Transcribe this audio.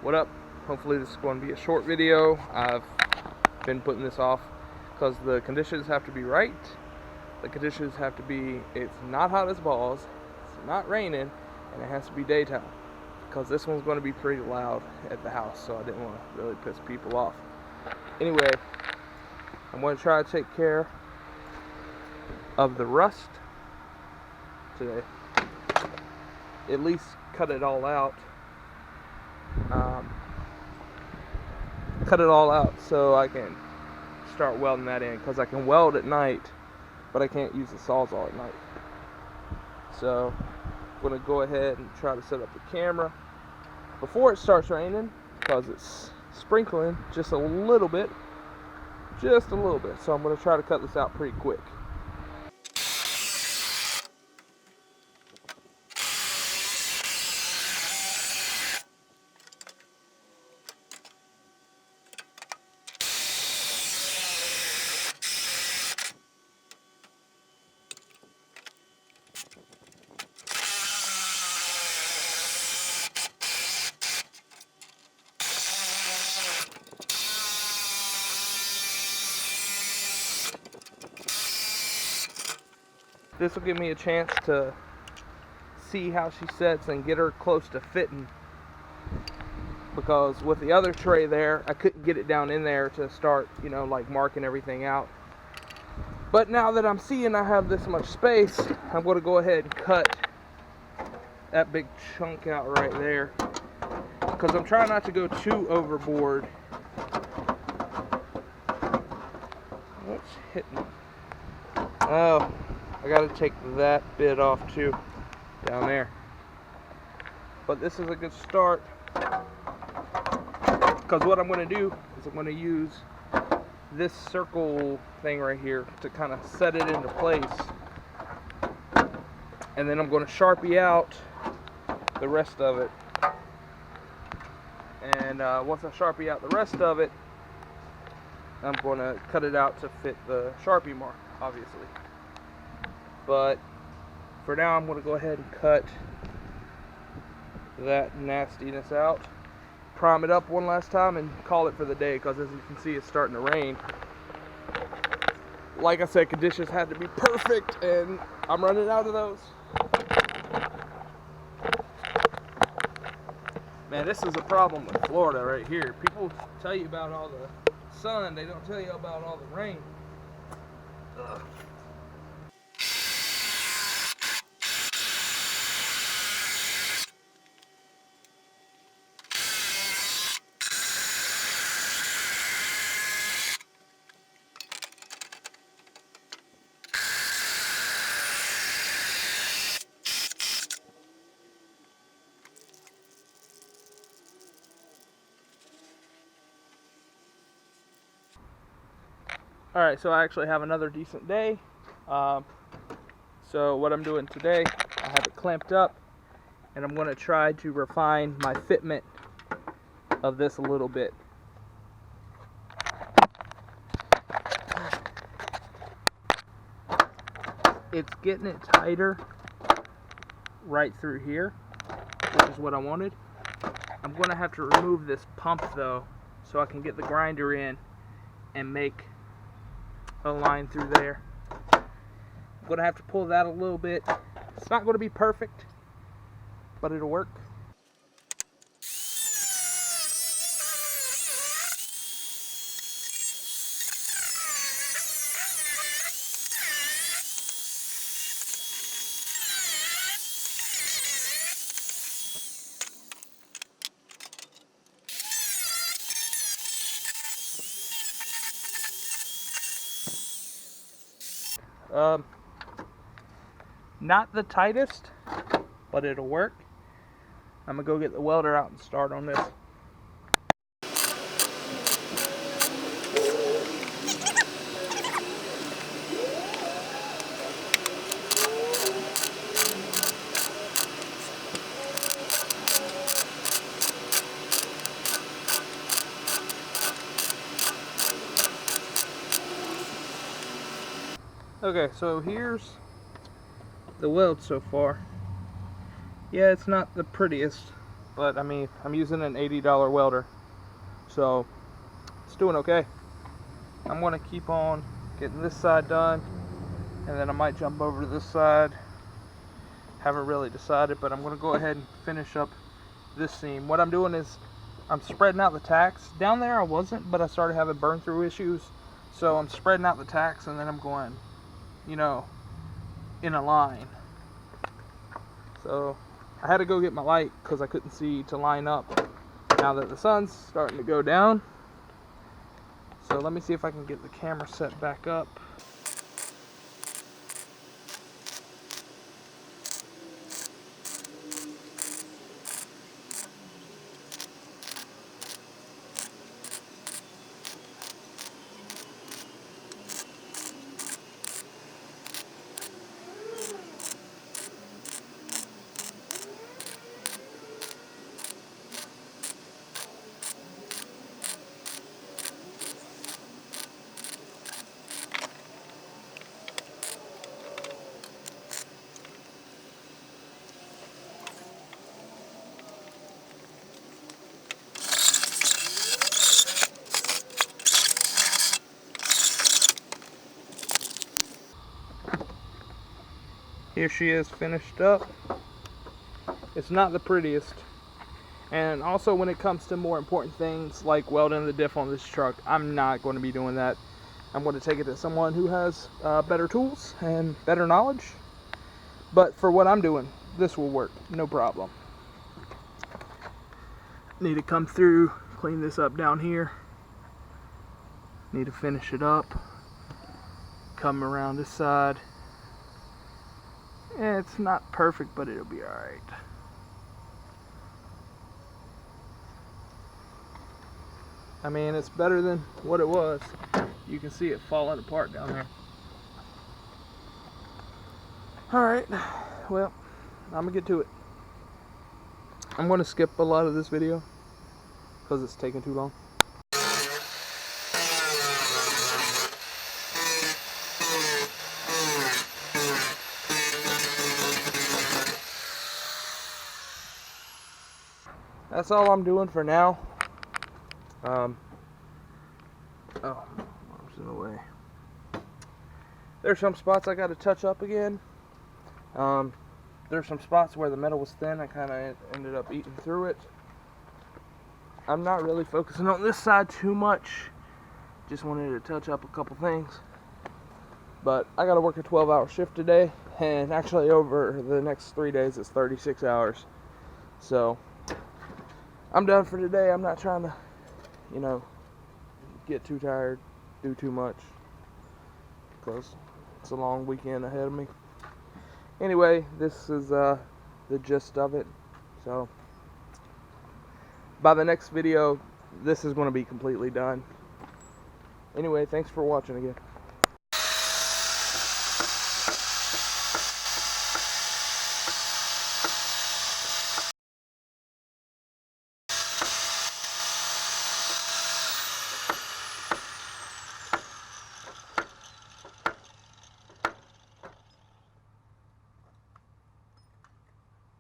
What up? Hopefully this is going to be a short video. I've been putting this off because the conditions have to be right. The conditions have to be, it's not hot as balls, it's not raining, and it has to be daytime, because this one's going to be pretty loud at the house, so I didn't want to really piss people off. Anyway, I'm going to try to take care of the rust today. At least cut it all out. Cut it all out so I can start welding that in, because I can weld at night, but I can't use the Sawzall at night. So I'm going to go ahead and try to set up the camera before it starts raining, because it's sprinkling just a little bit. So I'm going to try to cut this out pretty quick. This will give me a chance to see how she sets and get her close to fitting, because with the other tray there, I couldn't get it down in there to start, like marking everything out. But now that I'm seeing I have this much space, I'm going to go ahead and cut that big chunk out right there, because I'm trying not to go too overboard. What's hitting? Oh, I got to take that bit off too, down there. But this is a good start, because what I'm going to do is I'm going to use this circle thing right here to kind of set it into place, and then I'm going to Sharpie out the rest of it. And once I Sharpie out the rest of it, I'm going to cut it out to fit the Sharpie mark, obviously. But for now, I'm going to go ahead and cut that nastiness out, prime it up one last time, and call it for the day, because as you can see, it's starting to rain. Like I said, conditions had to be perfect, and I'm running out of those. Man, this is a problem with Florida right here. People tell you about all the sun, they don't tell you about all the rain. Ugh. Alright, so I actually have another decent day. So what I'm doing today, I have it clamped up, and I'm going to try to refine my fitment of this a little bit. It's getting it tighter right through here, which is what I wanted. I'm going to have to remove this pump though, so I can get the grinder in and make a line through there. I'm going to have to pull that a little bit. It's not going to be perfect, but it'll work. Not the tightest, but it'll work. I'm gonna go get the welder out and start on this. Okay, so here's the weld so far. Yeah, it's not the prettiest, but I mean, I'm using an $80 welder, so it's doing okay. I'm going to keep on getting this side done, and then I might jump over to this side. Haven't really decided, but I'm going to go ahead and finish up this seam. What I'm doing is I'm spreading out the tacks. Down there I wasn't, but I started having burn through issues, so I'm spreading out the tacks, and then I'm going, you know, in a line. So I had to go get my light because I couldn't see to line up now that the sun's starting to go down. So let me see if I can get the camera set back up. Here she is finished up. It's not the prettiest. And also when it comes to more important things like welding the diff on this truck, I'm not going to be doing that. I'm going to take it to someone who has better tools and better knowledge. But for what I'm doing, this will work, no problem. Need to come through, clean this up down here. Need to finish it up. Come around this side. It's not perfect, but it'll be alright. I mean, it's better than what it was. You can see it falling apart down there. Alright, well, I'm gonna get to it. I'm gonna skip a lot of this video because it's taking too long. That's all I'm doing for now. Oh, arms in the way. There's some spots I got to touch up again. There's some spots where the metal was thin. I kind of ended up eating through it. I'm not really focusing on this side too much. Just wanted to touch up a couple things. But I got to work a 12-hour shift today, and actually over the next 3 days it's 36 hours. So I'm done for today. I'm not trying to, you know, get too tired, do too much, because it's a long weekend ahead of me. Anyway, this is the gist of it. So by the next video, this is going to be completely done. Anyway, thanks for watching again.